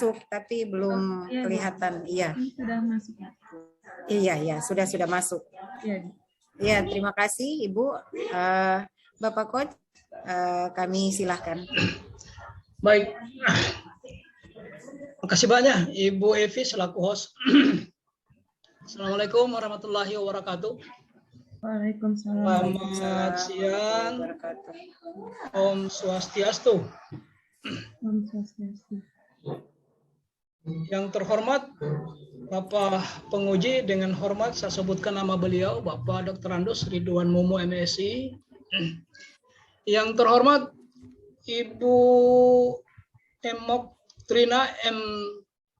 masuk tapi belum iya, kelihatan. Iya. ini sudah masuk. Iya, sudah masuk. Iya, terima kasih Ibu. Bapak Coach, kami silahkan. Baik. Terima kasih banyak Ibu Evi selaku host. Assalamualaikum warahmatullahi wabarakatuh. Waalaikumsalam. Selamat siang. Om Swastiastu. Om Swastiastu. Yang terhormat Bapak penguji, dengan hormat saya sebutkan nama beliau, Bapak Dr. Andus Ridwan Mumu MSI. Yang terhormat Ibu Emok Trina M.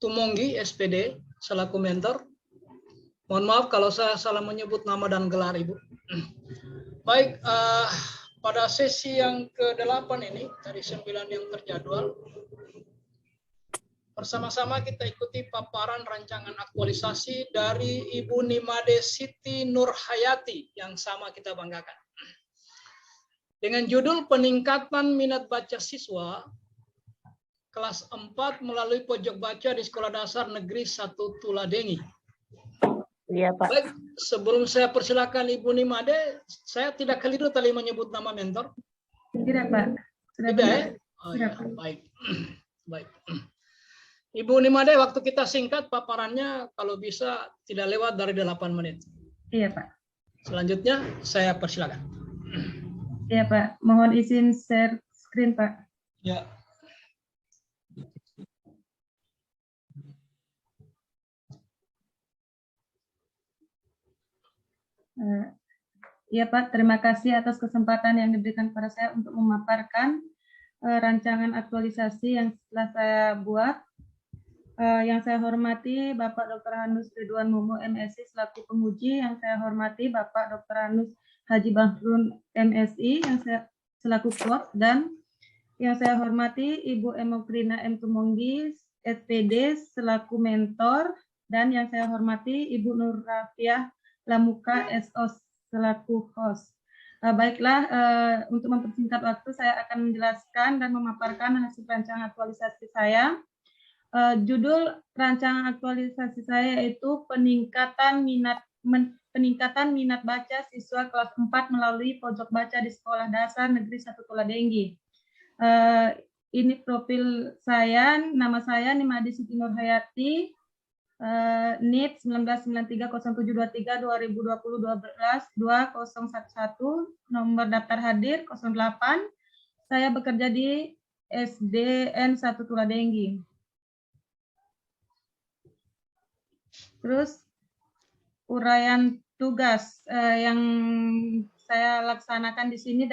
Tumonggi SPD selaku mentor. Mohon maaf kalau saya salah menyebut nama dan gelar Ibu. Baik, pada sesi yang ke-8 ini dari 9 yang terjadwal, bersama-sama kita ikuti paparan rancangan aktualisasi dari Ibu Nimade Siti Nurhayati yang sama kita banggakan. Dengan judul peningkatan minat baca siswa kelas 4 melalui pojok baca di Sekolah Dasar Negeri 1 Tuladengi. Iya, Pak. Baik, sebelum saya persilakan Ibu Nimade, saya tidak keliru tadi menyebut nama mentor. Tidak, Pak. Sudah tidak ya? Oh, ya. Baik. Baik. Ibu Nimade, waktu kita singkat paparannya kalau bisa tidak lewat dari 8 menit. Iya, Pak. Selanjutnya saya persilakan. Iya, Pak. Mohon izin share screen, Pak. Ya. Iya, Pak. Terima kasih atas kesempatan yang diberikan kepada saya untuk memaparkan rancangan aktualisasi yang telah saya buat. Yang saya hormati Bapak Dr. Hanus Ridwan Mumu MSI selaku penguji, yang saya hormati Bapak Dr. Hanus Haji Bahrun MSI yang saya selaku quote, dan yang saya hormati Ibu Emokrina M. Tumonggi SPD selaku mentor, dan yang saya hormati Ibu Nur Rafiah Lamuka SO selaku host. Baiklah, untuk mempersingkat waktu saya akan menjelaskan dan memaparkan hasil rancangan aktualisasi saya. Judul rancangan aktualisasi saya yaitu peningkatan minat baca siswa kelas 4 melalui pojok baca di Sekolah Dasar Negeri 1 Tuladengi. Ini profil saya, nama saya Nimade Siti Nurhayati, NIP 1993-0723-2020-12-2011, nomor daftar hadir 08. Saya bekerja di SDN 1 Tuladengi. Terus uraian tugas yang saya laksanakan di sini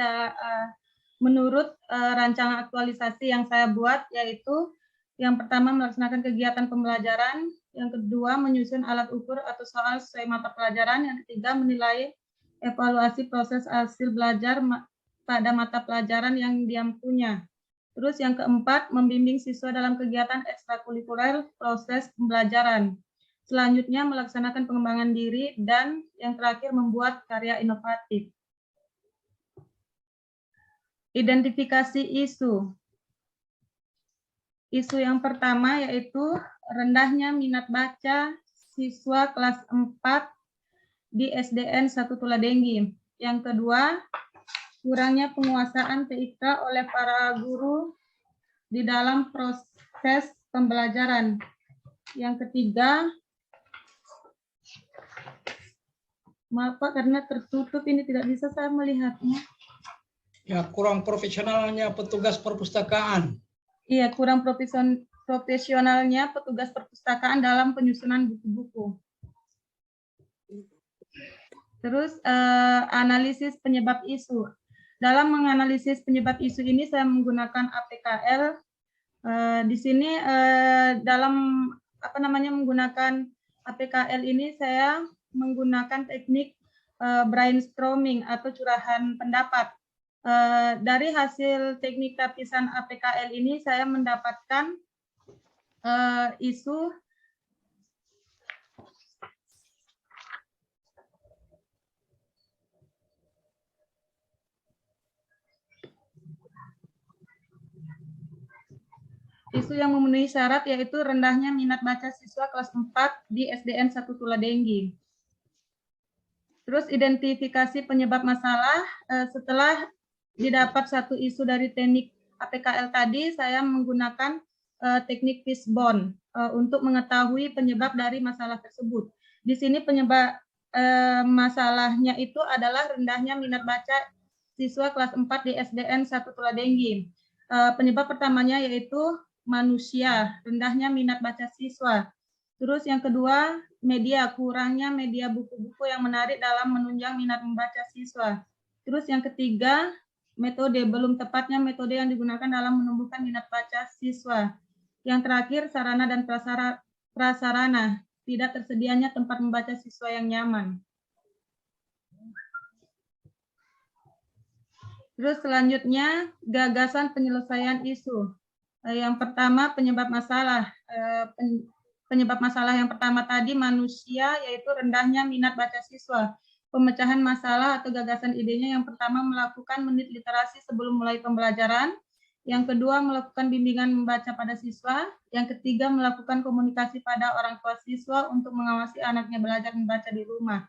menurut rancangan aktualisasi yang saya buat, yaitu yang pertama melaksanakan kegiatan pembelajaran, yang kedua menyusun alat ukur atau soal sesuai mata pelajaran, yang ketiga menilai evaluasi proses hasil belajar pada mata pelajaran yang dia punya. Terus yang keempat membimbing siswa dalam kegiatan ekstrakurikuler proses pembelajaran. Selanjutnya melaksanakan pengembangan diri, dan yang terakhir membuat karya inovatif. Identifikasi isu. Isu yang pertama yaitu rendahnya minat baca siswa kelas 4 di SDN 1 Tuladengi. Yang kedua, kurangnya penguasaan TIK oleh para guru di dalam proses pembelajaran. Yang ketiga, maaf Pak, karena tertutup ini tidak bisa saya melihatnya. Ya, kurang profesionalnya petugas perpustakaan. Iya, kurang profesionalnya petugas perpustakaan dalam penyusunan buku-buku. Terus analisis penyebab isu. Dalam menganalisis penyebab isu ini saya menggunakan APKL. Di sini dalam menggunakan APKL ini saya menggunakan teknik brainstorming atau curahan pendapat. Dari hasil teknik lapisan APKL ini saya mendapatkan isu isu yang memenuhi syarat yaitu rendahnya minat baca siswa kelas 4 di SDN 1 Tuladenggi. Terus identifikasi penyebab masalah, setelah didapat satu isu dari teknik APKL tadi, saya menggunakan teknik fishbone untuk mengetahui penyebab dari masalah tersebut. Di sini penyebab masalahnya itu adalah rendahnya minat baca siswa kelas 4 di SDN 1 Tuladenggi. Penyebab pertamanya yaitu manusia, rendahnya minat baca siswa. Terus yang kedua, media, kurangnya media buku-buku yang menarik dalam menunjang minat membaca siswa. Terus yang ketiga, metode, belum tepatnya metode yang digunakan dalam menumbuhkan minat baca siswa. Yang terakhir, sarana dan prasarana, tidak tersedianya tempat membaca siswa yang nyaman. Terus selanjutnya, gagasan penyelesaian isu. Yang pertama, penyebab masalah. Penyebab masalah yang pertama tadi manusia, yaitu rendahnya minat baca siswa. Pemecahan masalah atau gagasan idenya yang pertama melakukan menit literasi sebelum mulai pembelajaran. Yang kedua melakukan bimbingan membaca pada siswa. Yang ketiga melakukan komunikasi pada orang tua siswa untuk mengawasi anaknya belajar membaca di rumah.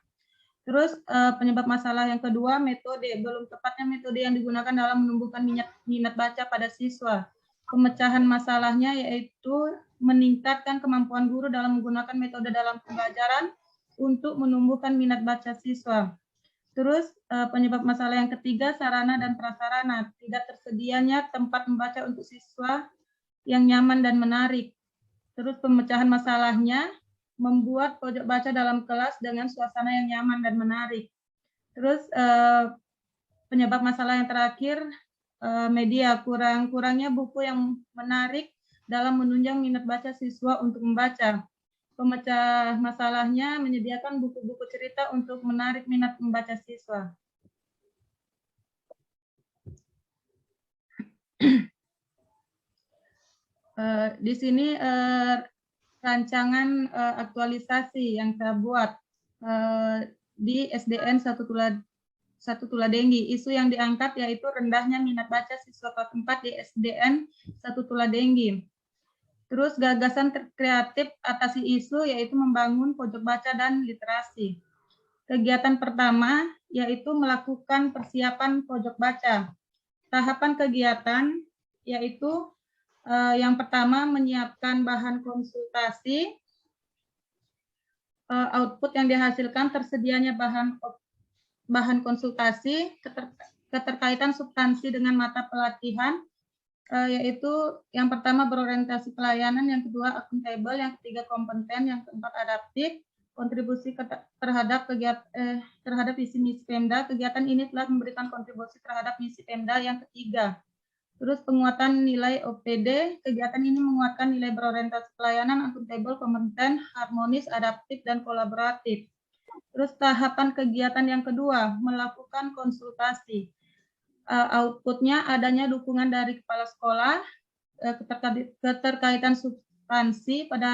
Terus penyebab masalah yang kedua metode, belum tepatnya metode yang digunakan dalam menumbuhkan minat baca pada siswa. Pemecahan masalahnya yaitu meningkatkan kemampuan guru dalam menggunakan metode dalam pembelajaran untuk menumbuhkan minat baca siswa. Terus penyebab masalah yang ketiga, sarana dan prasarana, tidak tersedianya tempat membaca untuk siswa yang nyaman dan menarik. Terus pemecahan masalahnya, membuat pojok baca dalam kelas dengan suasana yang nyaman dan menarik. Terus penyebab masalah yang terakhir, media, kurangnya buku yang menarik dalam menunjang minat baca siswa untuk membaca. Pemecah masalahnya menyediakan buku-buku cerita untuk menarik minat membaca siswa. Di sini rancangan aktualisasi yang saya buat di SDN 1 Tuladenggi. Isu yang diangkat yaitu rendahnya minat baca siswa kelas 4 di SDN 1 Tuladenggi. Terus gagasan kreatif atasi isu yaitu membangun pojok baca dan literasi. Kegiatan pertama yaitu melakukan persiapan pojok baca. Tahapan kegiatan yaitu yang pertama menyiapkan bahan konsultasi. Output yang dihasilkan tersedianya bahan konsultasi, keterkaitan substansi dengan mata pelatihan, yaitu yang pertama berorientasi pelayanan, yang kedua akuntabel, yang ketiga kompeten, yang keempat adaptif, kontribusi terhadap terhadap visi misi Pemda. Kegiatan ini telah memberikan kontribusi terhadap misi Pemda. Yang ketiga, terus penguatan nilai OPD. Kegiatan ini menguatkan nilai berorientasi pelayanan, akuntabel, kompeten, harmonis, adaptif, dan kolaboratif. Terus tahapan kegiatan yang kedua, melakukan konsultasi. Outputnya adanya dukungan dari kepala sekolah, keterkaitan substansi pada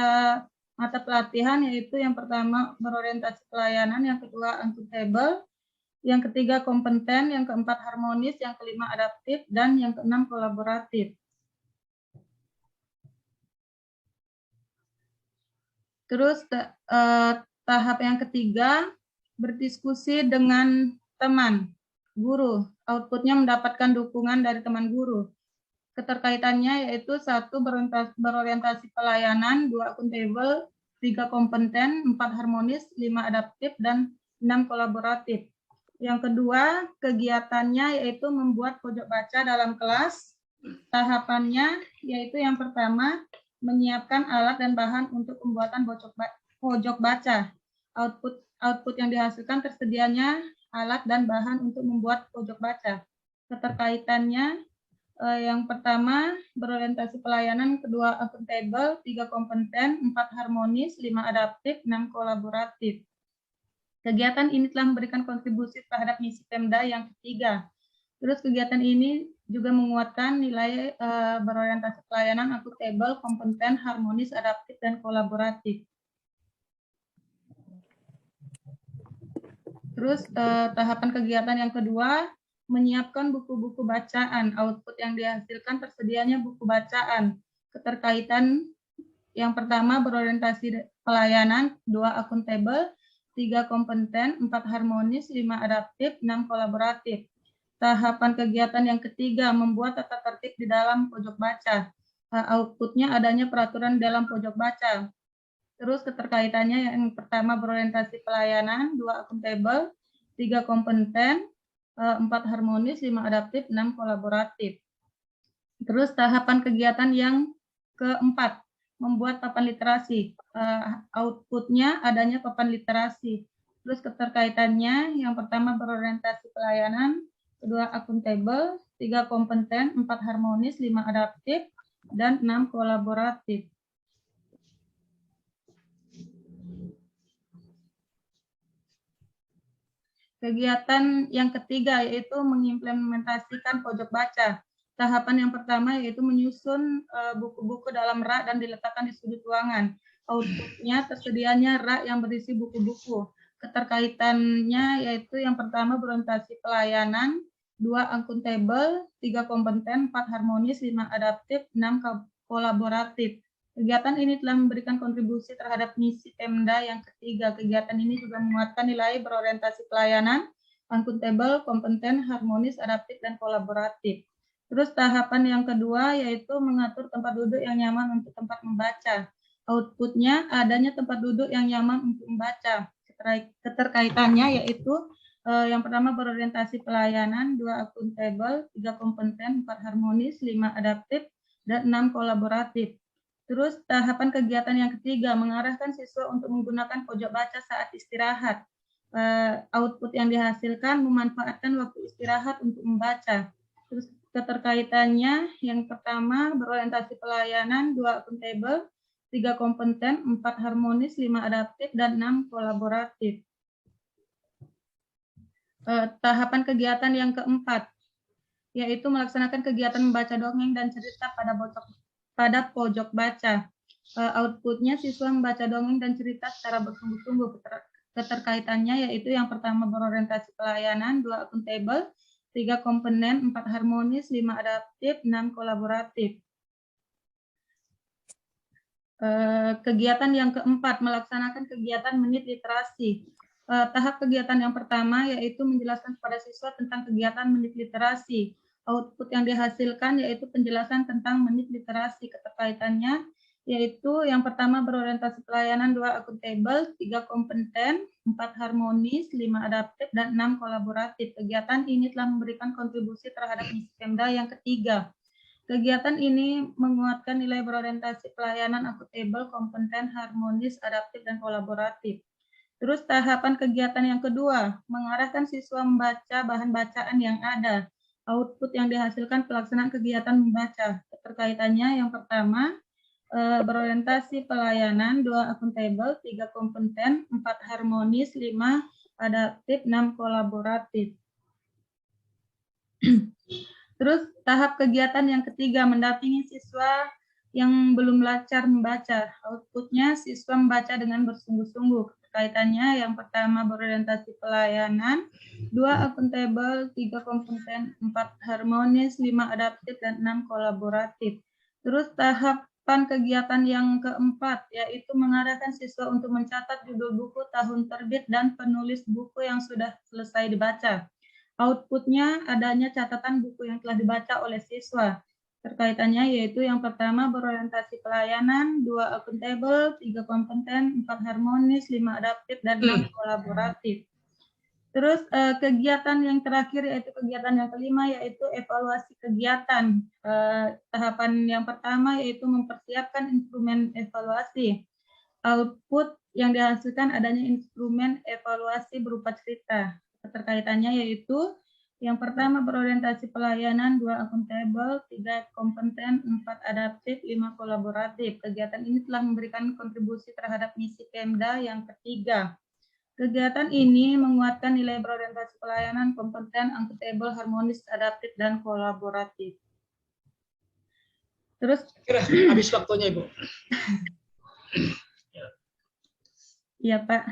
mata pelatihan, yaitu yang pertama berorientasi pelayanan, yang kedua akuntabel, yang ketiga kompeten, yang keempat harmonis, yang kelima adaptif, dan yang keenam kolaboratif. Terus tahap yang ketiga, berdiskusi dengan teman, guru. Outputnya mendapatkan dukungan dari teman guru. Keterkaitannya yaitu 1 berorientasi pelayanan, 2 akuntabel, 3 kompeten, 4 harmonis, 5 adaptif, dan 6 kolaboratif. Yang kedua, kegiatannya yaitu membuat pojok baca dalam kelas. Tahapannya yaitu yang pertama, menyiapkan alat dan bahan untuk pembuatan pojok baca. Output yang dihasilkan tersedianya alat dan bahan untuk membuat pojok baca. Keterkaitannya yang pertama berorientasi pelayanan, kedua akuntabel, 3 kompeten, 4 harmonis, 5 adaptif, 6 kolaboratif. Kegiatan ini telah memberikan kontribusi terhadap misi Pemda. Yang ketiga, terus kegiatan ini juga menguatkan nilai berorientasi pelayanan, akuntabel, kompeten, harmonis, adaptif, dan kolaboratif. Terus tahapan kegiatan yang kedua, menyiapkan buku-buku bacaan. Output yang dihasilkan tersedianya buku bacaan. keterkaitan yang pertama berorientasi pelayanan, 2 akuntabel, 3 kompeten, 4 harmonis, 5 adaptif, 6 kolaboratif. Tahapan kegiatan yang ketiga membuat tata tertib di dalam pojok baca. Outputnya adanya peraturan dalam pojok baca. Terus keterkaitannya yang pertama berorientasi pelayanan, 2 akuntabel, 3 kompeten, 4 harmonis, 5 adaptif, 6 kolaboratif. Terus tahapan kegiatan yang keempat, membuat papan literasi. Outputnya adanya papan literasi. Terus keterkaitannya yang pertama berorientasi pelayanan, 2 akuntabel, 3 kompeten, 4 harmonis, 5 adaptif, dan 6 kolaboratif. Kegiatan yang ketiga yaitu mengimplementasikan pojok baca. Tahapan yang pertama yaitu menyusun buku-buku dalam rak dan diletakkan di sudut ruangan. Outputnya tersedianya rak yang berisi buku-buku. Keterkaitannya yaitu yang pertama berorientasi pelayanan, 2 akuntabel, 3 kompeten, 4 harmonis, 5 adaptif, 6 kolaboratif. Kegiatan ini telah memberikan kontribusi terhadap misi Pemda yang ketiga. Kegiatan ini juga menguatkan nilai berorientasi pelayanan, akuntabel, kompeten, harmonis, adaptif, dan kolaboratif. Terus tahapan yang kedua yaitu mengatur tempat duduk yang nyaman untuk tempat membaca. Outputnya adanya tempat duduk yang nyaman untuk membaca. Keterkaitannya yaitu yang pertama berorientasi pelayanan, 2 akuntabel, 3 kompeten, 4 harmonis, 5 adaptif, dan 6 kolaboratif. Terus tahapan kegiatan yang ketiga mengarahkan siswa untuk menggunakan pojok baca saat istirahat. Output yang dihasilkan memanfaatkan waktu istirahat untuk membaca. Terus keterkaitannya yang pertama berorientasi pelayanan, 2 akuntabel, 3 kompeten, 4 harmonis, 5 adaptif, dan 6 kolaboratif. Tahapan kegiatan yang keempat yaitu melaksanakan kegiatan membaca dongeng dan cerita pada pojok baca. Outputnya siswa membaca dongeng dan cerita secara bersungguh-sungguh. Keterkaitannya yaitu yang pertama berorientasi pelayanan, 2 akuntabel, 3 kompeten, 4 harmonis, 5 adaptif, 6 kolaboratif. Kegiatan yang keempat melaksanakan kegiatan menit literasi. Tahap kegiatan yang pertama yaitu menjelaskan kepada siswa tentang kegiatan menit literasi. Output yang dihasilkan yaitu penjelasan tentang menit literasi. Keterkaitannya yaitu yang pertama berorientasi pelayanan, 2 akuntabel, 3 kompeten, 4 harmonis, 5 adaptif, dan 6 kolaboratif. Kegiatan ini telah memberikan kontribusi terhadap misi Pemda yang ketiga. Kegiatan ini menguatkan nilai berorientasi pelayanan, akuntabel, kompeten, harmonis, adaptif, dan kolaboratif. Terus tahapan kegiatan yang kedua, mengarahkan siswa membaca bahan bacaan yang ada. Output yang dihasilkan pelaksanaan kegiatan membaca. Keterkaitannya yang pertama, berorientasi pelayanan, 2 akuntabel, 3 kompeten, 4 harmonis, 5 adaptif, 6 kolaboratif. Terus tahap kegiatan yang ketiga, mendampingi siswa yang belum lancar membaca. Outputnya siswa membaca dengan bersungguh-sungguh. Kaitannya yang pertama berorientasi pelayanan, 2 akuntabel, 3 kompeten, 4 harmonis, 5 adaptif, dan 6 kolaboratif. Terus tahapan kegiatan yang keempat yaitu mengarahkan siswa untuk mencatat judul buku, tahun terbit, dan penulis buku yang sudah selesai dibaca. Outputnya adanya catatan buku yang telah dibaca oleh siswa. Terkaitannya yaitu yang pertama berorientasi pelayanan, 2 akuntabel, 3 kompeten, 4 harmonis, 5 adaptif, dan 6 kolaboratif. Terus kegiatan yang terakhir yaitu kegiatan yang kelima yaitu evaluasi kegiatan. Tahapan yang pertama yaitu mempersiapkan instrumen evaluasi. Output yang dihasilkan adanya instrumen evaluasi berupa cerita. Keterkaitannya yaitu yang pertama berorientasi pelayanan, 2 akuntabel, 3 kompeten, 4 adaptif, 5 kolaboratif. Kegiatan ini telah memberikan kontribusi terhadap misi Pemda yang ketiga. Kegiatan ini menguatkan nilai berorientasi pelayanan, kompeten, akuntabel, harmonis, adaptif, dan kolaboratif. Terus Kira habis waktunya, Ibu. Iya, Pak.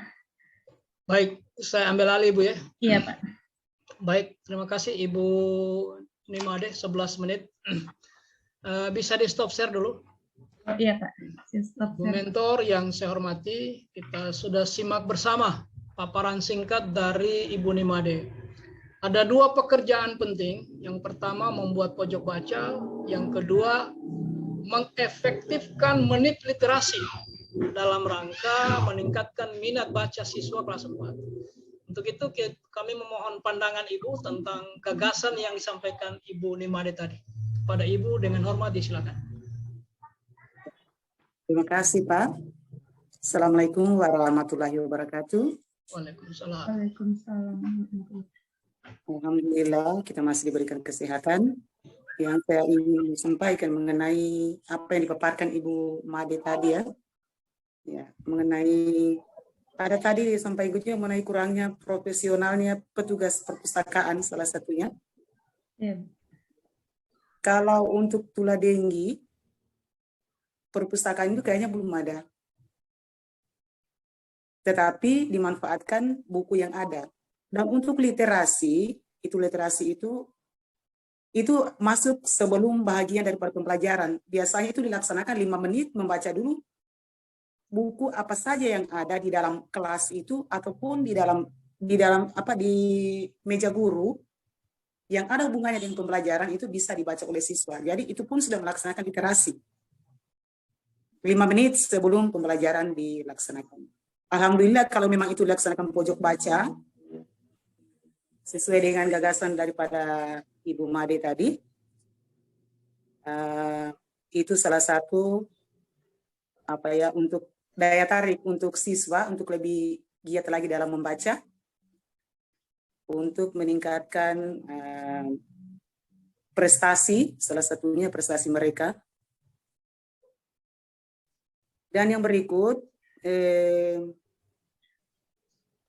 Baik, saya ambil alih, Ibu ya. Iya, Pak. Baik, terima kasih Ibu Nimade, 11 menit. Bisa di stop share dulu. Oh, iya Pak. Stop. Bu Mentor yang saya hormati, kita sudah simak bersama paparan singkat dari Ibu Nimade. Ada dua pekerjaan penting. Yang pertama membuat pojok baca, yang kedua mengefektifkan menit literasi dalam rangka meningkatkan minat baca siswa kelas 4. Untuk itu kami memohon pandangan Ibu tentang gagasan yang disampaikan Ibu Nimade tadi. Pada Ibu dengan hormat disilakan. Terima kasih Pak. Assalamualaikum warahmatullahi wabarakatuh. Waalaikumsalam. Waalaikumsalam. Alhamdulillah kita masih diberikan kesehatan. Yang saya ingin sampaikan mengenai apa yang dipaparkan Ibu Made tadi ya, mengenai pada tadi sampai juga mengenai kurangnya profesionalnya petugas perpustakaan salah satunya. Ya. Kalau untuk Tula Denggi, perpustakaan itu kayaknya belum ada. Tetapi dimanfaatkan buku yang ada. Dan untuk literasi itu masuk sebelum bahagian daripada pembelajaran. Biasanya itu dilaksanakan 5 menit membaca dulu buku apa saja yang ada di dalam kelas itu ataupun di dalam di meja guru yang ada hubungannya dengan pembelajaran itu bisa dibaca oleh siswa. Jadi itu pun sudah melaksanakan literasi. 5 menit sebelum pembelajaran dilaksanakan. Alhamdulillah kalau memang itu dilaksanakan pojok baca sesuai dengan gagasan daripada Ibu Made tadi, itu salah satu untuk daya tarik untuk siswa untuk lebih giat lagi dalam membaca, untuk meningkatkan prestasi, salah satunya prestasi mereka. Dan yang berikut,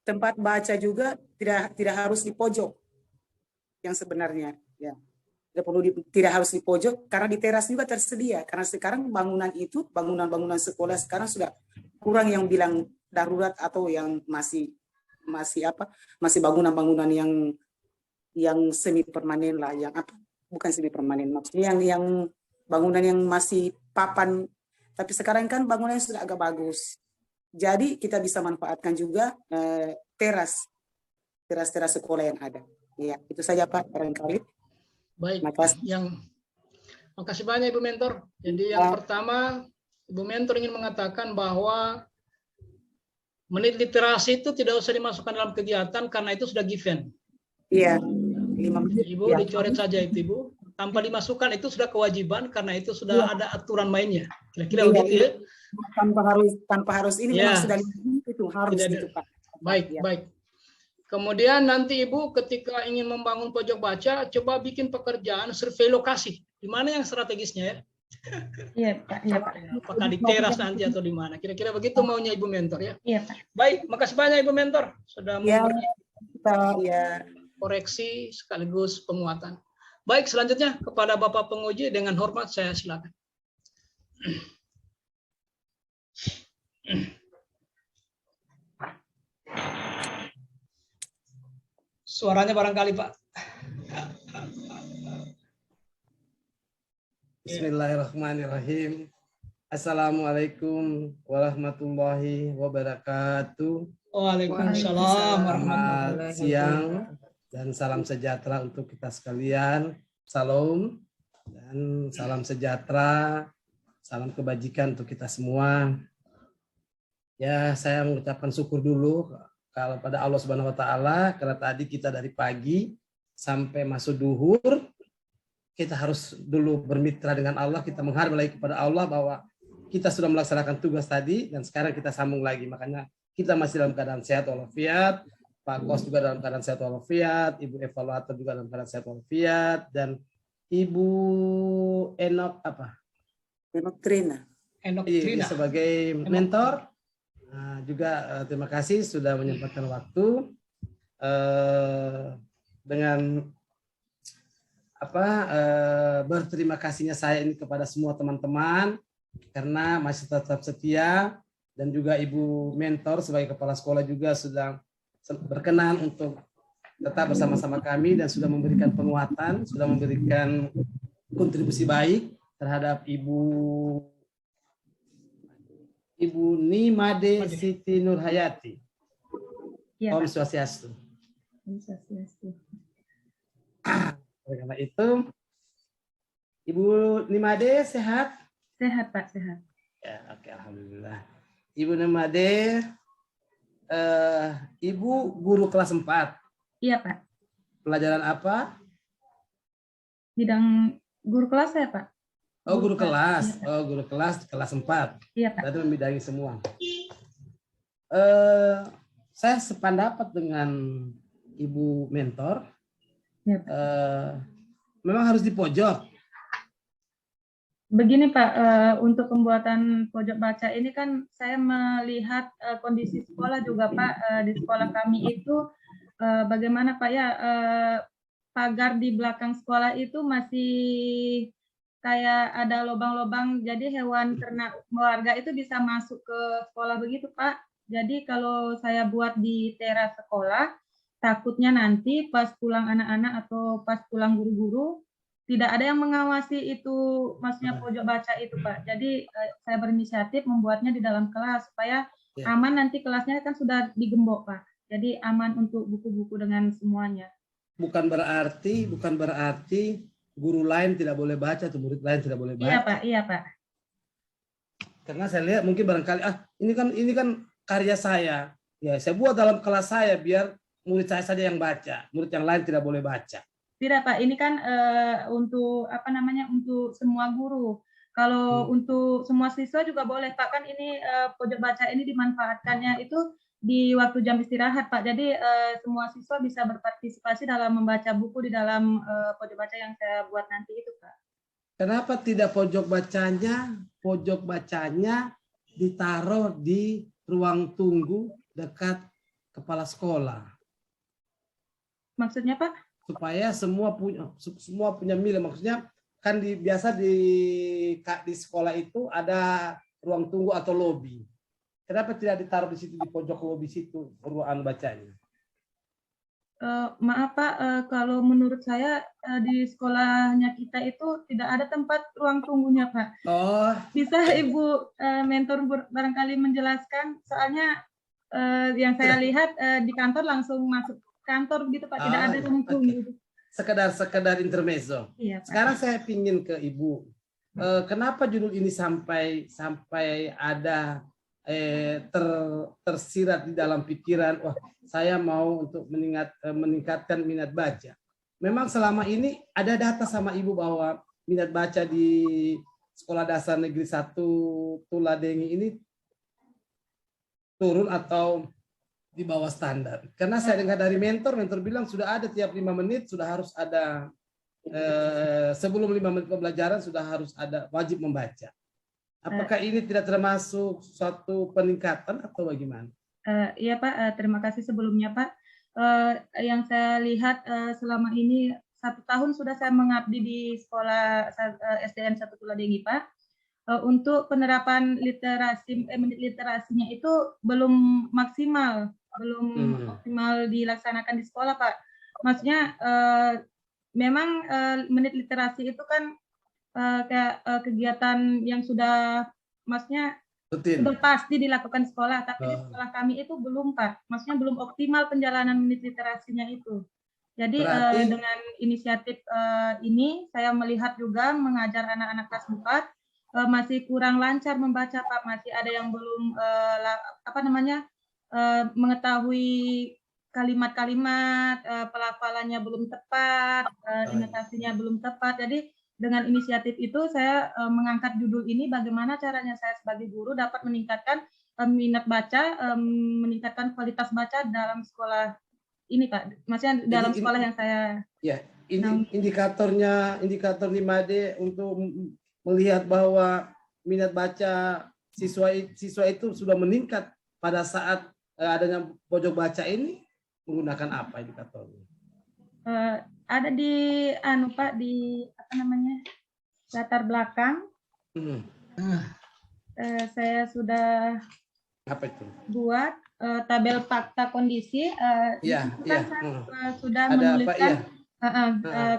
tempat baca juga tidak harus di pojok yang sebenarnya, ya. Tidak harus di pojok karena di teras juga tersedia. Karena sekarang bangunan sekolah sekarang sudah kurang yang bilang darurat atau yang masih bangunan-bangunan yang semi permanen lah, bukan semi permanen, maksudnya yang bangunan yang masih papan. Tapi sekarang kan bangunannya sudah agak bagus. Jadi kita bisa manfaatkan juga teras sekolah yang ada. Ya, itu saja Pak barangkali. Baik. Makasih. Makasih banyak Ibu Mentor. Jadi yang pertama, Ibu Mentor ingin mengatakan bahwa menit literasi itu tidak usah dimasukkan dalam kegiatan karena itu sudah given. Iya. 5 menit. Ibu Ya. dicoret saja itu Ibu. Tanpa dimasukkan itu sudah kewajiban karena itu sudah ada aturan mainnya. Kira-kira begitu ya. Tanpa harus ini memang sudah itu harus gitu Pak. Baik, ya. Baik. Kemudian nanti Ibu ketika ingin membangun pojok baca, coba bikin pekerjaan survei lokasi. Di mana yang strategisnya ya? Iya Pak. Iya Pak. Apakah di teras nanti atau di mana? Kira-kira begitu maunya Ibu Mentor ya? Iya Pak. Baik, makasih banyak Ibu Mentor sudah memberi Ya. koreksi sekaligus penguatan. Baik, selanjutnya kepada Bapak penguji dengan hormat saya silakan. Suaranya barangkali Pak. Bismillahirrahmanirrahim. Assalamualaikum warahmatullahi wabarakatuh. Waalaikumsalam warahmatullahi Selamat siang dan salam sejahtera untuk kita sekalian. Salam dan salam sejahtera, salam kebajikan untuk kita semua. Ya, saya mengucapkan syukur dulu kalau pada Allah Subhanahu wa taala karena tadi kita dari pagi sampai masuk duhur kita harus dulu bermitra dengan Allah, kita menghadap lagi kepada Allah bahwa kita sudah melaksanakan tugas tadi dan sekarang kita sambung lagi. Makanya kita masih dalam keadaan sehat walafiat, Pak Kos juga dalam keadaan sehat walafiat, Ibu evaluator juga dalam keadaan sehat walafiat, dan Ibu Enok Trina sebagai mentor. Nah, juga terima kasih sudah menyempatkan waktu dengan berterima kasihnya saya ini kepada semua teman-teman karena masih tetap setia, dan juga Ibu Mentor sebagai kepala sekolah juga sudah berkenan untuk tetap bersama-sama kami dan sudah memberikan penguatan, sudah memberikan kontribusi baik terhadap Ibu Ibu Nimade Siti Nurhayati. Iya, Om Pak. Swastiastu. Om Swastiastu. Oleh karena itu, Ibu Nimade sehat? Sehat, Pak, sehat. Ya, oke, alhamdulillah. Ibu Nimade, Ibu guru kelas 4. Iya, Pak. Pelajaran apa? Bidang guru kelas ya, Pak? Oh, guru Iya, kelas. Pak. Oh, guru kelas 4. Iya, Pak. Berarti membidangi semua. Saya sependapat dengan Ibu mentor. Iya, Pak. Memang harus di pojok. Begini, Pak, untuk pembuatan pojok baca ini kan saya melihat kondisi sekolah juga, Pak. Di sekolah kami itu bagaimana, Pak, ya, pagar di belakang sekolah itu masih kayak ada lubang-lubang, jadi hewan ternak warga itu bisa masuk ke sekolah begitu, Pak. Jadi kalau saya buat di teras sekolah, takutnya nanti pas pulang anak-anak atau pas pulang guru-guru, tidak ada yang mengawasi itu, maksudnya pojok baca itu, Pak. Jadi saya berinisiatif membuatnya di dalam kelas, supaya aman nanti kelasnya kan sudah digembok, Pak. Jadi aman untuk buku-buku dengan semuanya. Bukan berarti guru lain tidak boleh baca atau murid lain tidak boleh baca. Iya, Pak. Iya, Pak. Karena saya lihat mungkin barangkali ini kan karya saya. Ya, saya buat dalam kelas saya biar murid saya saja yang baca, murid yang lain tidak boleh baca. Tidak, Pak. Ini kan untuk untuk semua guru. Kalau untuk semua siswa juga boleh, Pak. Kan ini pojok baca ini dimanfaatkannya itu di waktu jam istirahat, Pak. Jadi semua siswa bisa berpartisipasi dalam membaca buku di dalam pojok baca yang saya buat nanti itu, Pak. Kenapa tidak pojok bacanya ditaruh di ruang tunggu dekat kepala sekolah? Maksudnya, Pak? Supaya semua punya milik. Maksudnya kan biasa di sekolah itu ada ruang tunggu atau lobi. Kenapa tidak ditaruh di situ, di pojok lobi situ ruang bacanya? Maaf, Pak, kalau menurut saya di sekolahnya kita itu tidak ada tempat ruang tunggunya, Pak. Oh, Bisa Ibu mentor barangkali menjelaskan, soalnya yang saya lihat di kantor langsung masuk kantor gitu, Pak, tidak ada ruang tunggu. Sekedar intermezzo. Iya, Pak. Sekarang saya pingin ke Ibu. Kenapa judul ini sampai ada tersirat di dalam pikiran, wah saya mau untuk meningkatkan minat baca. Memang selama ini ada data sama Ibu bahwa minat baca di Sekolah Dasar Negeri 1 Tuladengi ini turun atau di bawah standar? Karena saya dengar dari mentor bilang sudah ada tiap 5 menit sudah harus ada, sebelum 5 menit pembelajaran sudah harus ada wajib membaca. Apakah ini tidak termasuk suatu peningkatan atau bagaimana? Iya, Pak, terima kasih sebelumnya, Pak. Yang saya lihat selama ini 1 tahun sudah saya mengabdi di sekolah SDN 1 Tuladengi, Pak. Untuk penerapan literasinya itu belum maksimal, belum optimal dilaksanakan di sekolah, Pak. Maksudnya memang menit literasi itu kan kegiatan yang sudah, maksudnya rutin, sudah pasti dilakukan sekolah, tapi di sekolah kami itu belum, Pak. Maksudnya belum optimal penjalanan menit literasinya itu. Jadi dengan inisiatif ini saya melihat juga mengajar anak-anak kelas 4 masih kurang lancar membaca, Pak. Masih ada yang belum mengetahui kalimat-kalimat, pelafalannya belum tepat, intonasinya belum tepat. Jadi dengan inisiatif itu saya mengangkat judul ini, bagaimana caranya saya sebagai guru dapat meningkatkan minat baca, meningkatkan kualitas baca dalam sekolah ini, Pak. Maksudnya dalam sekolah yang saya. Ya, indikator Nimade untuk melihat bahwa minat baca siswa itu sudah meningkat pada saat adanya pojok baca ini, menggunakan apa indikatornya? Ada di Pak, di latar belakang. Saya sudah buat tabel fakta kondisi. Sudah menuliskan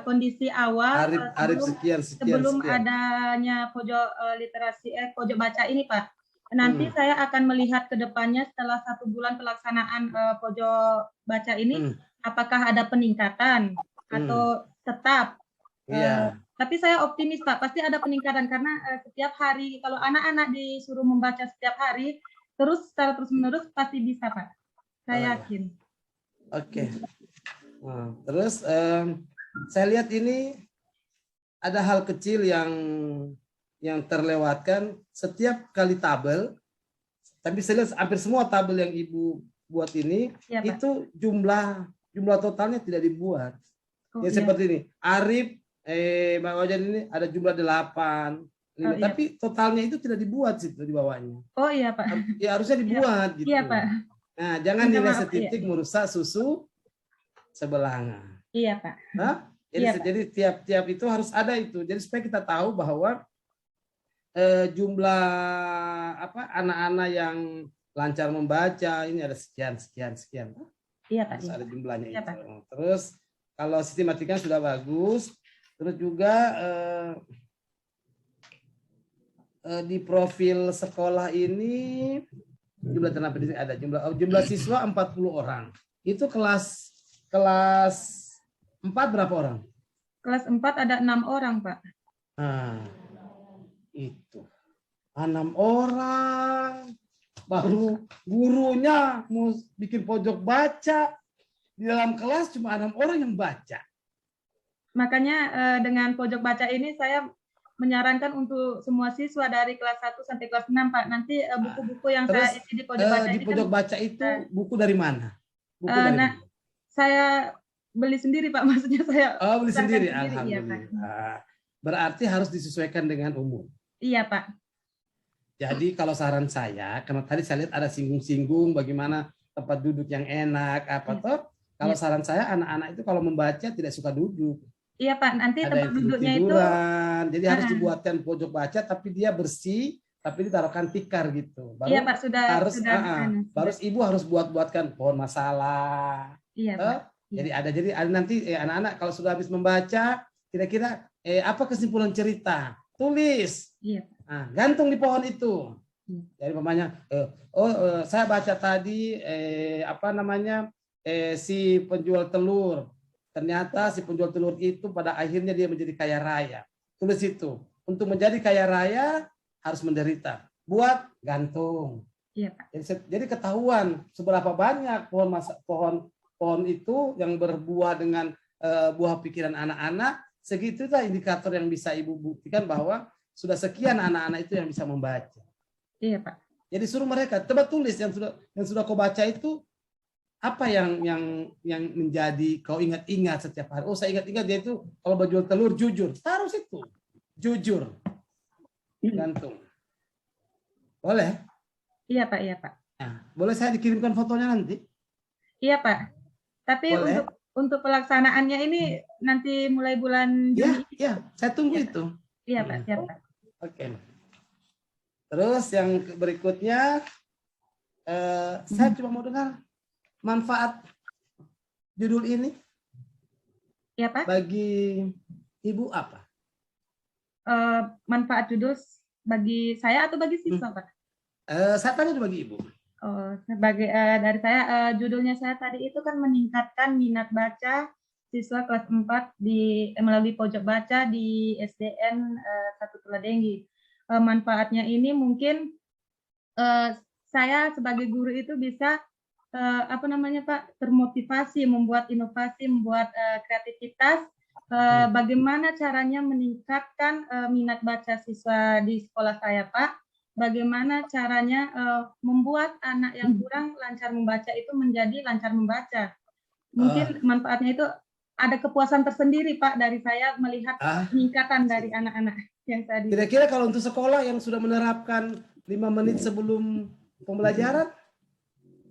kondisi awal sekian, sebelum adanya pojok literasi pojok baca ini, Pak. nanti saya akan melihat ke depannya setelah 1 bulan pelaksanaan pojok baca ini, apakah ada peningkatan atau tetap. Iya. Tapi saya optimis Pak, pasti ada peningkatan karena setiap hari kalau anak-anak disuruh membaca setiap hari, terus secara terus-menerus pasti bisa Pak. Saya yakin. Oke. Nah, terus saya lihat ini ada hal kecil yang terlewatkan setiap kali tabel. Tapi saya lihat hampir semua tabel yang Ibu buat ini Ya, Pak. itu jumlah totalnya tidak dibuat. Oh, Ya iya. seperti ini. Arif Bang Ojan ini ada jumlah 8. Oh, iya. Tapi totalnya itu tidak dibuat situ di bawahnya. Oh iya Pak. Ya harusnya dibuat gitu. Iya Pak. Nah, jangan Minta nilai maaf, setitik merusak susu sebelanga. Iya Pak. Hah? Jadi, Iya, Pak. jadi tiap itu harus ada itu. Jadi supaya kita tahu bahwa jumlah anak-anak yang lancar membaca ini ada sekian. Iya Pak. Harus Iya. ada jumlahnya Iya, itu. Pak. Terus kalau sistematika sudah bagus. Terus juga di profil sekolah ini jumlah tenaga pendidik ada jumlah siswa 40 orang. Itu kelas 4 berapa orang? Kelas 4 ada 6 orang Pak. Nah, itu 6 orang. Baru gurunya mau bikin pojok baca di dalam kelas cuma 6 orang yang baca. Makanya dengan pojok baca ini saya menyarankan untuk semua siswa dari kelas 1 sampai kelas 6 Pak. Nanti buku-buku yang Terus, saya isi di pojok baca di ini pojok kan, baca itu buku dari mana? Buku dari nah, mana? saya beli sendiri Pak. Maksudnya saya Beli sendiri. iya, Pak. Alhamdulillah. Berarti harus disesuaikan dengan umur. Iya Pak. Jadi kalau saran saya, karena tadi saya lihat ada singgung-singgung bagaimana tempat duduk yang enak, toh. Kalau saran saya anak-anak itu kalau membaca tidak suka duduk. Iya Pak, nanti Ada tempat yang duduknya itu tiduran. Jadi harus dibuatkan pojok baca, tapi dia bersih, tapi ditaruhkan tikar gitu. Baru iya Pak, sudah baru ibu harus buatkan pohon masalah. Iya Pak. Jadi ada nanti anak-anak kalau sudah habis membaca, kira-kira apa kesimpulan cerita? Tulis. Iya. Nah, gantung di pohon itu. Jadi mamanya, saya baca tadi si penjual telur. Ternyata si penjual telur itu pada akhirnya dia menjadi kaya raya. Tulis itu. Untuk menjadi kaya raya harus menderita. Buat gantung. Iya Pak. Jadi ketahuan seberapa banyak pohon itu yang berbuah dengan buah pikiran anak-anak. Segitulah indikator yang bisa ibu buktikan bahwa sudah sekian anak-anak itu yang bisa membaca. Iya Pak. Jadi suruh mereka coba tulis yang sudah kau baca itu apa yang menjadi kau ingat-ingat setiap hari. Oh, saya ingat-ingat dia itu kalau berjual telur jujur. Taruh situ. Jujur. Gantung. Boleh? Iya Pak, iya Pak. Nah, boleh saya dikirimkan fotonya nanti? Iya Pak. Tapi boleh? untuk pelaksanaannya ini nanti mulai bulan Juni. Ya, saya tunggu itu. Iya Pak, siap Pak. Oke. Terus yang berikutnya, saya cuma mau dengar manfaat judul ini. Ya Pak. Bagi ibu apa? Manfaat judul bagi saya atau bagi siswa Pak? Saya tanya bagi ibu. Sebagai dari saya judulnya saya tadi itu kan meningkatkan minat baca siswa kelas 4 melalui pojok baca di SDN 1 Tuladenggi. Manfaatnya ini mungkin saya sebagai guru itu bisa Pak, termotivasi, membuat inovasi, membuat kreativitas. Bagaimana caranya meningkatkan minat baca siswa di sekolah saya Pak? Bagaimana caranya membuat anak yang kurang lancar membaca itu menjadi lancar membaca? Mungkin manfaatnya itu ada kepuasan tersendiri Pak dari saya melihat peningkatan dari anak-anak yang tadi. Kira-kira kalau untuk sekolah yang sudah menerapkan 5 menit sebelum pembelajaran,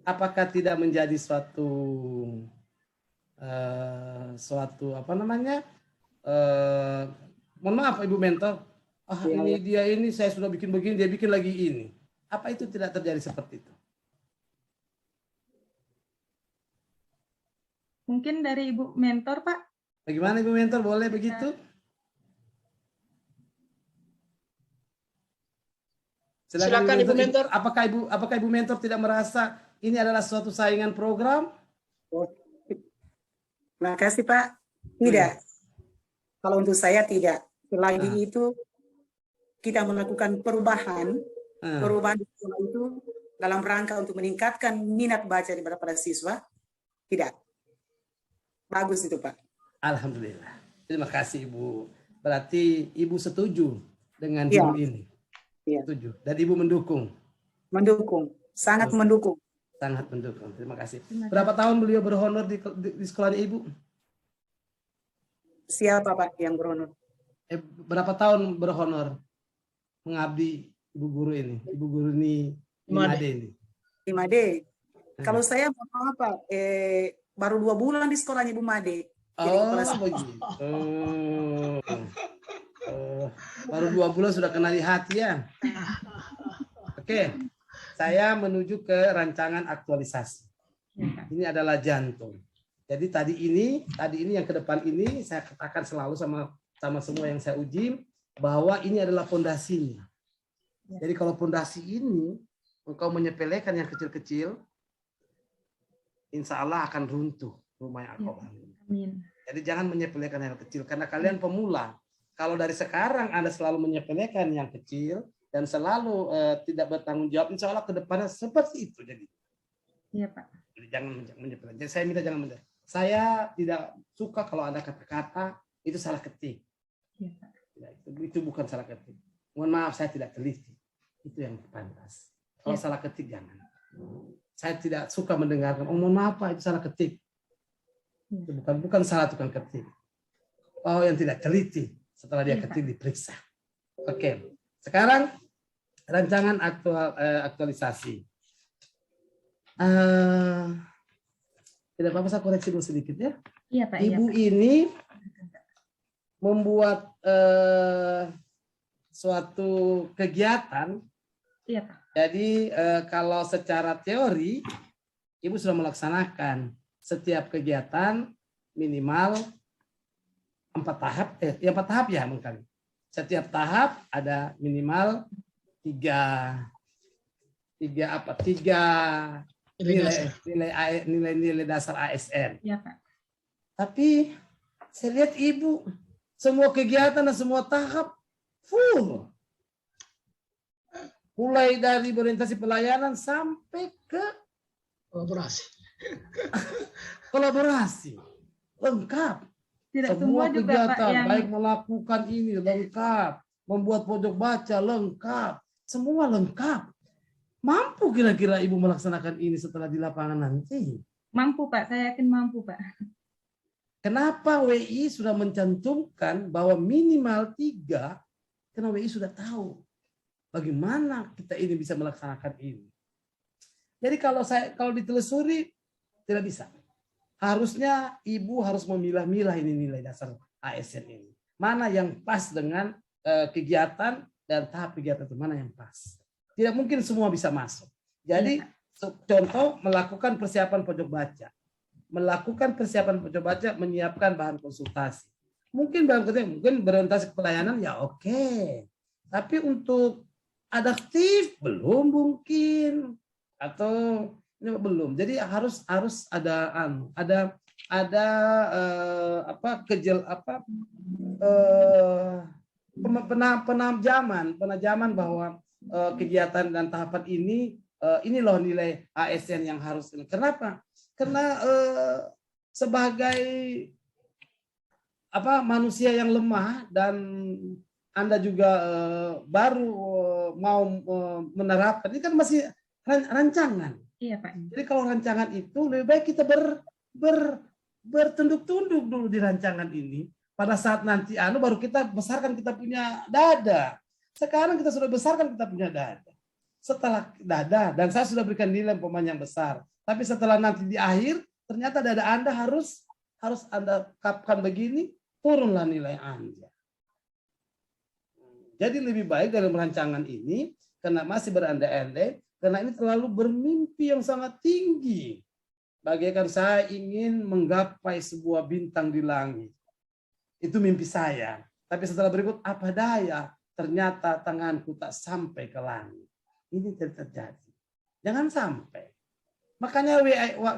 apakah tidak menjadi suatu mohon maaf Ibu Mentor, ini saya sudah bikin begini, dia bikin lagi ini. Apa itu tidak terjadi seperti itu? Mungkin dari Ibu Mentor Pak. Bagaimana Ibu Mentor, boleh begitu? Silakan Ibu Mentor. Apakah Ibu Mentor tidak merasa ini adalah suatu saingan program? Terima kasih Pak. Tidak. Kalau untuk saya tidak. Selagi itu kita melakukan perubahan di sekolah itu dalam rangka untuk meningkatkan minat baca daripada para siswa, tidak. Bagus itu Pak. Alhamdulillah. Terima kasih Ibu. Berarti Ibu setuju dengan guru ini? Iya. Setuju. Dan Ibu mendukung? Mendukung. Sangat mendukung. Sangat mendukung. Terima kasih. Berapa tahun beliau berhonor di sekolahnya Ibu? Siapa Pak yang berhonor? Berapa tahun berhonor mengabdi Ibu guru ini? Ibu guru ini 5D ini. 5D. Kalau saya mohon maaf Pak, baru 2 bulan di sekolahnya Ibu Made. Begitu. Baru 2 bulan sudah kena di hati ya. Oke, saya menuju ke rancangan aktualisasi. Ini adalah jantung. Jadi tadi ini yang ke depan ini saya katakan selalu sama semua yang saya uji bahwa ini adalah fondasinya. Jadi kalau fondasi ini engkau menyepelekan yang kecil-kecil, insya Allah akan runtuh rumah yang engkau bangun. Jadi jangan menyepelekan yang kecil karena kalian pemula. Kalau dari sekarang Anda selalu menyepelekan yang kecil dan selalu tidak bertanggung jawab, insya Allah ke depannya seperti itu. Jadi, iya Pak. Jadi jangan menyepelekan. Jadi saya minta jangan menyepelekan. Saya tidak suka kalau ada kata-kata itu salah ketik. Iya Pak. Ya, itu bukan salah ketik. Mohon maaf saya tidak teliti. Itu yang pantas. Kalau salah ketik jangan. Saya tidak suka mendengarkan. Oh mohon maaf Pak itu salah ketik. Itu bukan salah tukang ketik. Oh yang tidak teliti. Setelah dia ketik diperiksa. Oke. Sekarang rancangan aktualisasi. Tidak apa-apa saya koreksi dulu sedikit ya. Iya Pak. Ibu iya, Pak. ini membuat suatu kegiatan. Iya Pak. Jadi kalau secara teori Ibu sudah melaksanakan setiap kegiatan minimal 4 tahap, 4 tahap ya mungkin. Setiap tahap ada minimal 3 nilai dasar ASN. Iya Pak. Tapi saya lihat Ibu semua kegiatan dan semua tahap full. Mulai dari orientasi pelayanan sampai ke kolaborasi. Lengkap. Tidak Semua semua juga kegiatan, Pak yang baik melakukan ini lengkap, membuat pojok baca lengkap, semua lengkap. Mampu kira-kira Ibu melaksanakan ini setelah di lapangan nanti? mampu Pak, saya yakin mampu Pak. Kenapa WI sudah mencantumkan bahwa minimal 3? Karena WI sudah tahu bagaimana kita ini bisa melaksanakan ini. Jadi kalau ditelusuri tidak bisa. Harusnya Ibu harus memilah-milah ini nilai dasar ASN ini. Mana yang pas dengan kegiatan dan tahap kegiatan itu, mana yang pas. Tidak mungkin semua bisa masuk. Jadi contoh melakukan persiapan pojok baca. Melakukan persiapan pojok baca, menyiapkan bahan konsultasi. Mungkin berorientasi ke pelayanan ya oke. Tapi untuk adaptif belum mungkin atau belum. Jadi harus ada penajaman bahwa kegiatan dan tahapan ini loh nilai ASN yang harus. Kenapa? Karena sebagai manusia yang lemah dan Anda juga baru mau menerapkan, ini kan masih rancangan. Iya Pak. Jadi kalau rancangan itu lebih baik kita bertunduk-tunduk dulu di rancangan ini. Pada saat nanti baru kita besarkan kita punya dada. Sekarang kita sudah besarkan kita punya dada. Setelah dada, dan saya sudah berikan nilai pemain yang besar. Tapi setelah nanti di akhir, ternyata dada Anda harus Anda kapkan begini, turunlah nilai Anda. Jadi lebih baik dalam rancangan ini, karena masih berandai-andai, karena ini terlalu bermimpi yang sangat tinggi. Bagaikan saya ingin menggapai sebuah bintang di langit. Itu mimpi saya. Tapi setelah berikut, apa daya? Ternyata tanganku tak sampai ke langit. ini terjadi. Jangan sampai. Makanya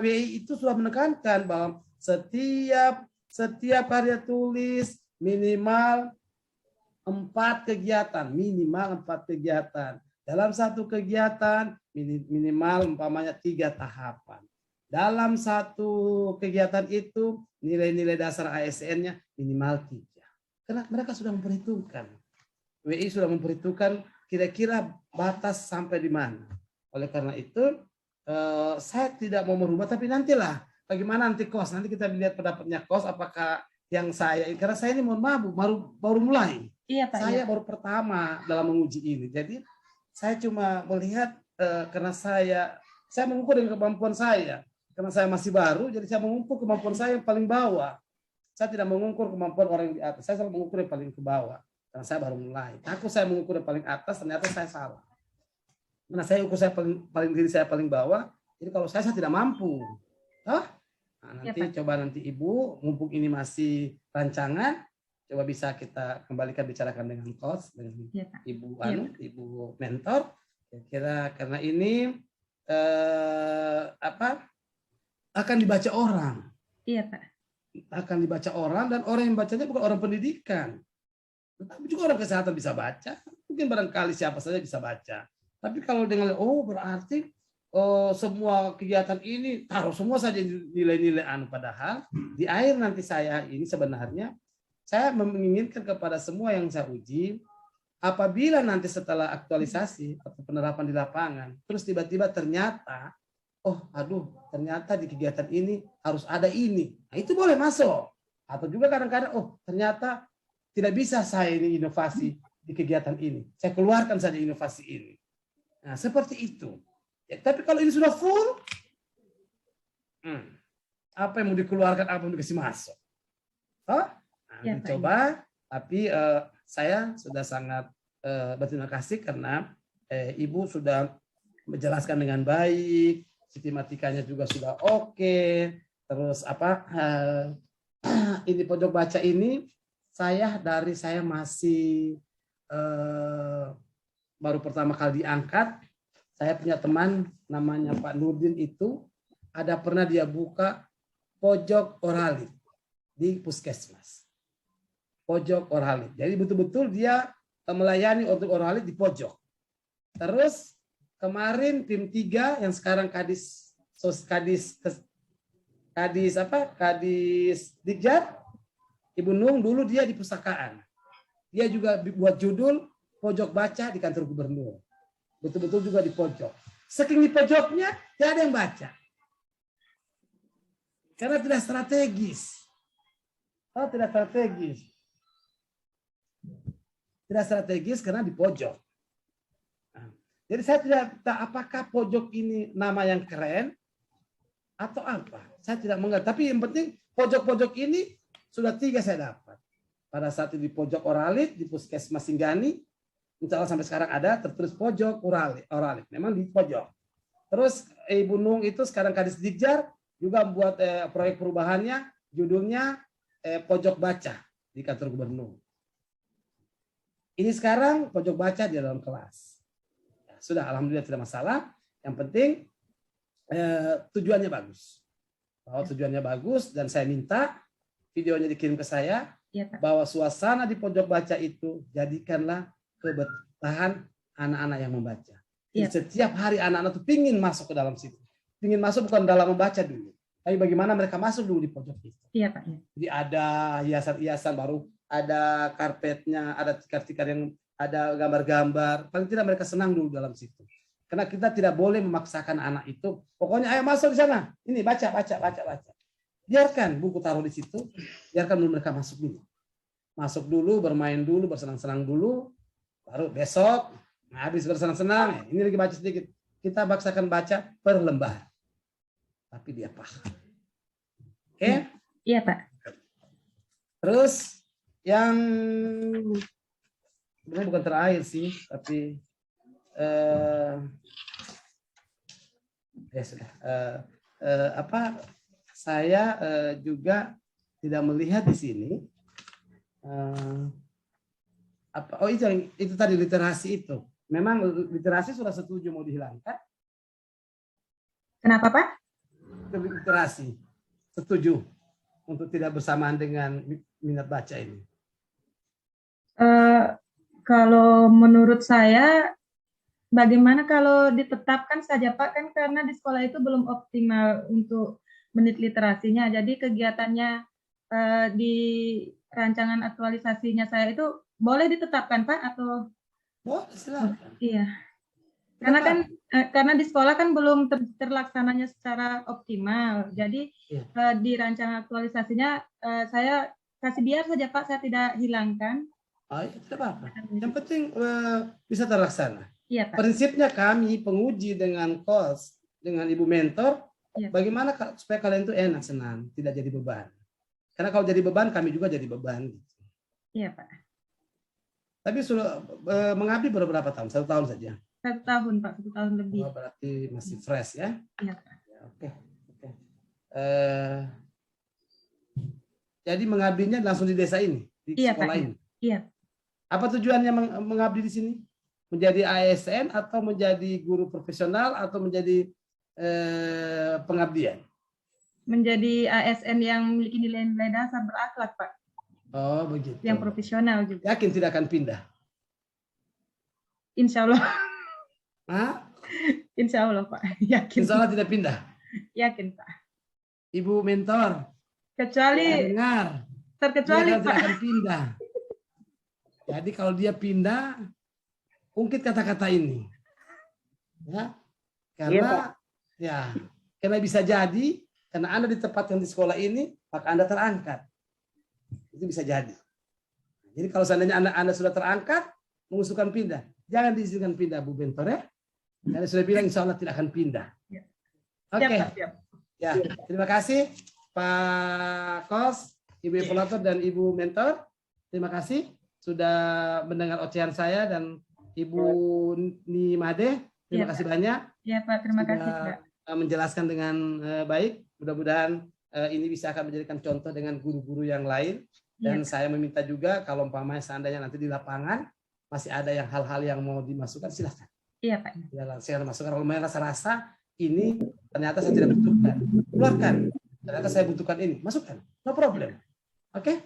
WI itu sudah menekankan bahwa setiap karya tulis minimal 4 kegiatan, minimal 4 kegiatan. Dalam satu kegiatan minimal umpamanya 3 tahapan. Dalam satu kegiatan itu nilai-nilai dasar ASN-nya minimal 3. Karena mereka sudah memperhitungkan. WI sudah memperhitungkan kira-kira batas sampai di mana. Oleh karena itu saya tidak mau merubah, tapi nantilah bagaimana nanti kos. Nanti kita lihat pendapatnya kos apakah yang saya, karena saya ini mohon maaf baru mulai. Iya, Pak. Saya baru pertama dalam menguji ini. Jadi saya cuma melihat karena saya mengukur dengan kemampuan saya. Karena saya masih baru, jadi saya mengukur kemampuan saya yang paling bawah. Saya tidak mengukur kemampuan orang yang di atas. Saya selalu mengukur yang paling ke bawah. Karena saya baru mulai. Aku saya mengukur yang paling atas, ternyata saya salah. Karena saya ukur saya paling diri saya paling bawah. Jadi kalau saya tidak mampu. Nah, nanti Ya, coba nanti Ibu, mumpung ini masih rancangan, coba bisa kita kembalikan bicarakan dengan kos, dengan Ya, Pak. Ibu Ya. Ibu mentor. Kira-kira karena ini akan dibaca orang. Iya, Pak. Akan dibaca orang, dan orang yang bacanya bukan orang pendidikan. Tetapi juga orang kesehatan bisa baca. Mungkin barangkali siapa saja bisa baca. Tapi kalau dengan berarti semua kegiatan ini taruh semua saja nilai-nilai padahal di akhir nanti saya ini sebenarnya saya menginginkan kepada semua yang saya uji, apabila nanti setelah aktualisasi atau penerapan di lapangan terus tiba-tiba ternyata ternyata di kegiatan ini harus ada ini. Nah, itu boleh masuk. Atau juga kadang-kadang, ternyata tidak bisa saya ini inovasi di kegiatan ini. Saya keluarkan saja inovasi ini. Nah, seperti itu. Ya, tapi kalau ini sudah full, apa yang mau dikeluarkan, apa yang mau dikasih masuk? Nah, Ya, dicoba. Tapi saya sudah sangat berterima kasih karena Ibu sudah menjelaskan dengan baik. Sistematikanya juga sudah oke. Terus ini pojok baca ini saya masih baru pertama kali diangkat. Saya punya teman namanya Pak Nurdin, itu ada pernah dia buka pojok oralit di puskesmas. Pojok oralit. Jadi betul-betul dia melayani untuk oralit di pojok. Terus kemarin tim 3 yang sekarang Kadis Dikjat, Ibu Nung dulu dia di pustakaan. Dia juga buat judul pojok baca di kantor gubernur. Betul-betul juga di pojok. Saking di pojoknya tidak ada yang baca. Karena tidak strategis. Tidak strategis. Tidak strategis karena di pojok. Jadi saya tidak tahu apakah pojok ini nama yang keren atau apa. Saya tidak mengerti. Tapi yang penting pojok-pojok ini sudah 3 saya dapat. Pada saat itu di pojok oralit, di puskesmas Singgani, insya Allah sampai sekarang ada tertulis pojok oralit. Memang di pojok. Terus Ibu Nung itu sekarang Kadis Dikjar juga buat proyek perubahannya, judulnya pojok baca di kantor gubernur. Ini sekarang pojok baca di dalam kelas. Sudah, alhamdulillah tidak masalah. Yang penting tujuannya bagus. Bahwa tujuannya bagus, dan saya minta videonya dikirim ke saya, Ya, Pak. bahwa suasana di pojok baca itu jadikanlah kebetahan anak-anak yang membaca. Ya. Setiap hari anak-anak itu pingin masuk ke dalam situ. Pingin masuk bukan dalam membaca dulu, tapi bagaimana mereka masuk dulu di pojok itu. Iya, Pak. Ya. Jadi ada hiasan-hiasan baru, ada karpetnya, ada tikar-tikar yang ada gambar-gambar. Paling tidak mereka senang dulu dalam situ. Karena kita tidak boleh memaksakan anak itu. Pokoknya ayo masuk di sana. Ini baca. Biarkan buku taruh di situ. Biarkan dulu mereka masuk dulu. Masuk dulu, bermain dulu, bersenang-senang dulu. Baru besok, habis bersenang-senang. Ini lagi baca sedikit. Kita paksakan baca per lembar. Tapi dia paham. Oke? Iya, Pak. Terus yang sebenarnya bukan terakhir sih, tapi ya sudah. Saya juga tidak melihat di sini itu tadi literasi itu. memang literasi sudah setuju mau dihilangkan? Kenapa Pak? Literasi setuju untuk tidak bersamaan dengan minat baca ini. Kalau menurut saya, bagaimana kalau ditetapkan saja Pak, kan karena di sekolah itu belum optimal untuk menit literasinya, jadi kegiatannya di rancangan aktualisasinya saya itu boleh ditetapkan Pak atau? Boleh, silakan. Iya. Karena kan karena di sekolah kan belum terlaksananya secara optimal. Jadi di rancangan aktualisasinya saya kasih biar saja Pak, saya tidak hilangkan. Oh, ya, tidak apa-apa. Yang penting bisa terlaksana. Iya Pak. Prinsipnya kami penguji dengan kos, dengan ibu mentor, Iya. bagaimana supaya kalian itu enak, senang, tidak jadi beban. Karena kalau jadi beban, kami juga jadi beban. Iya Pak. Tapi sudah mengabdi berapa tahun? 1 tahun saja. 1 tahun Pak, 1 tahun lebih. Oh, berarti masih fresh ya? Iya Pak. Ya, oke. Jadi mengabdinya langsung di desa ini, di Iya, sekolah Pak. ini. Iya. Apa tujuannya mengabdi di sini? Menjadi ASN atau menjadi guru profesional atau menjadi pengabdian? Menjadi ASN yang memiliki nilai-nilai dasar berakhlak Pak. Oh begitu. Yang profesional juga. Yakin tidak akan pindah? Insya Allah. Hah? Insya Allah Pak. Yakin. Insya Allah tidak pindah. Yakin Pak. Ibu mentor. Kecuali dengar. terkecuali Dia Pak. tidak akan pindah. Jadi kalau dia pindah, ungkit kata-kata ini. Ya. Karena bisa jadi karena Anda ditempatkan di sekolah ini, maka Anda terangkat. Itu bisa jadi. Jadi kalau seandainya Anda sudah terangkat, mengusulkan pindah, jangan diizinkan pindah, Bu Mentor ya. Karena sudah bilang insya Allah tidak akan pindah. Oke. Siap. Ya, terima kasih Pak Kos, Ibu Evaluator dan Ibu Mentor. Terima kasih sudah mendengar ocehan saya dan Ibu Nimade. Terima kasih banyak. Ya Pak, terima kasih Pak. Menjelaskan dengan baik. Mudah-mudahan ini bisa akan menjadikan contoh dengan guru-guru yang lain. Dan saya meminta juga kalau umpamanya seandainya nanti di lapangan masih ada yang hal-hal yang mau dimasukkan, silahkan. Iya Pak. Ya, saya masukkan kalau rasa-rasa ini ternyata saya tidak butuhkan, keluarkan. Ternyata saya butuhkan ini, masukkan. No problem. Oke?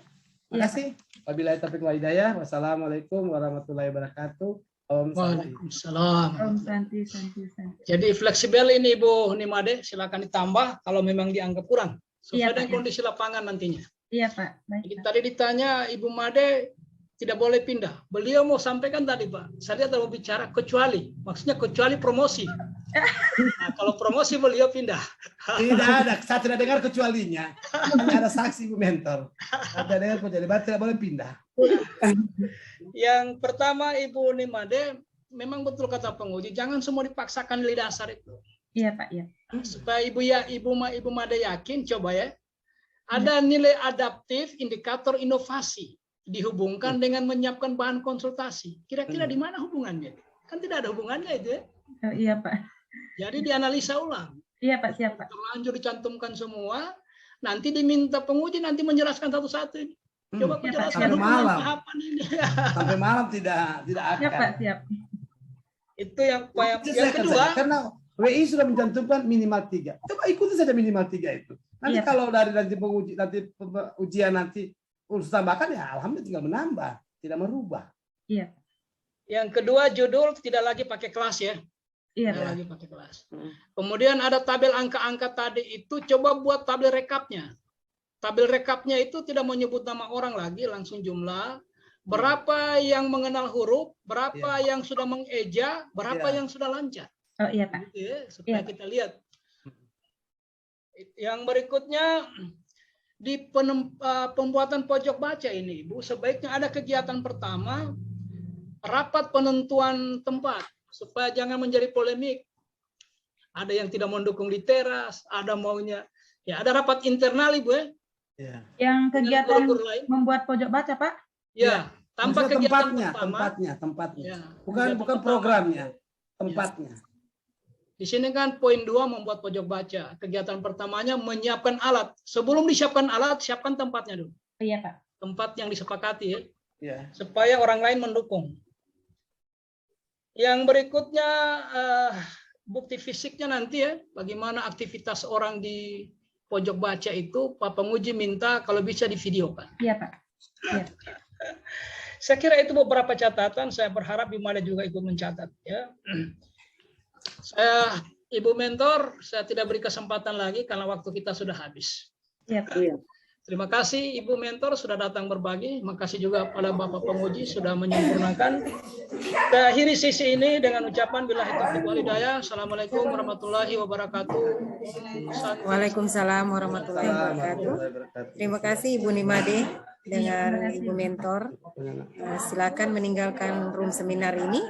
Terima kasih. Wabillahi taufiq wal hidayah. Wassalamualaikum warahmatullahi wabarakatuh. Om Santi. Waalaikumsalam. Om Santi. Jadi fleksibel ini Ibu Nimade, silakan ditambah kalau memang dianggap kurang. Sesuai dengan kondisi lapangan nantinya. Iya Pak. Baik, Jadi tadi ditanya Ibu Made tidak boleh pindah. Beliau mau sampaikan tadi Pak, saya tidak mau bicara kecuali, maksudnya kecuali promosi. Nah, kalau promosi beliau pindah. Tidak ada, saya tidak dengar kecualinya. Ada saksi Bu Mentor. Saya tidak dengar kecuali, tidak boleh pindah. Yang pertama Ibu Nimade, memang betul kata penguji, jangan semua dipaksakan nilai dasar itu. Iya Pak, ya. Supaya Ibu Made yakin, coba ya, ada nilai adaptif, indikator inovasi dihubungkan dengan menyiapkan bahan konsultasi. Kira-kira di mana hubungannya? Kan tidak ada hubungannya itu ya. Oh, iya Pak. Jadi dianalisa ulang. Iya Pak, siap Pak. Terlanjur dicantumkan semua, nanti diminta penguji nanti menjelaskan satu-satu. Coba penjelaskan tahapan ini. Sampai malam tidak akan. Siap Pak, siap. Itu yang kedua. Karena WI sudah mencantumkan minimal 3. Coba ikuti saja minimal 3 itu. Nanti kalau dari penguji nanti ujian nanti urus tambahkan ya alhamdulillah tinggal menambah, tidak merubah. Iya. Yang kedua judul tidak lagi pakai kelas ya. Iya. Tidak lagi pakai kelas. Kemudian ada tabel angka-angka tadi itu coba buat tabel rekapnya. Tabel rekapnya itu tidak menyebut nama orang lagi, langsung jumlah. Berapa yang mengenal huruf, berapa yang sudah mengeja, berapa yang sudah lancar. Oh iya Pak. Gitu ya, supaya kita lihat. Yang berikutnya di pembuatan pojok baca ini, Bu, sebaiknya ada kegiatan pertama rapat penentuan tempat supaya jangan menjadi polemik. Ada yang tidak mendukung di teras, ada maunya ya ada rapat internal Ibu ya. Yang kegiatan membuat pojok baca Pak? Ya, tanpa kegiatan tempatnya. Ya, bukan programnya, tempatnya. Ya. Di sini kan poin 2 membuat pojok baca. Kegiatan pertamanya menyiapkan alat. Sebelum disiapkan alat, siapkan tempatnya dulu. Iya Pak. Tempat yang disepakati ya. Ya. Supaya orang lain mendukung. Yang berikutnya bukti fisiknya nanti ya, bagaimana aktivitas orang di pojok baca itu, Pak Penguji minta kalau bisa divideokan. Iya, Pak. Ya. Saya kira itu beberapa catatan, saya berharap Bimala juga ikut mencatat. Ya. Ibu Mentor, saya tidak beri kesempatan lagi karena waktu kita sudah habis. Iya, Pak. Terima kasih Ibu Mentor sudah datang berbagi. Terima kasih juga pada Bapak Penguji sudah menyempurnakan. Kita akhiri sesi ini dengan ucapan billahi taufiq wal hidayah. Assalamualaikum warahmatullahi wabarakatuh. Waalaikumsalam warahmatullahi wabarakatuh. Terima kasih Ibu Nimade dengan Ibu Mentor. Silakan meninggalkan room seminar ini.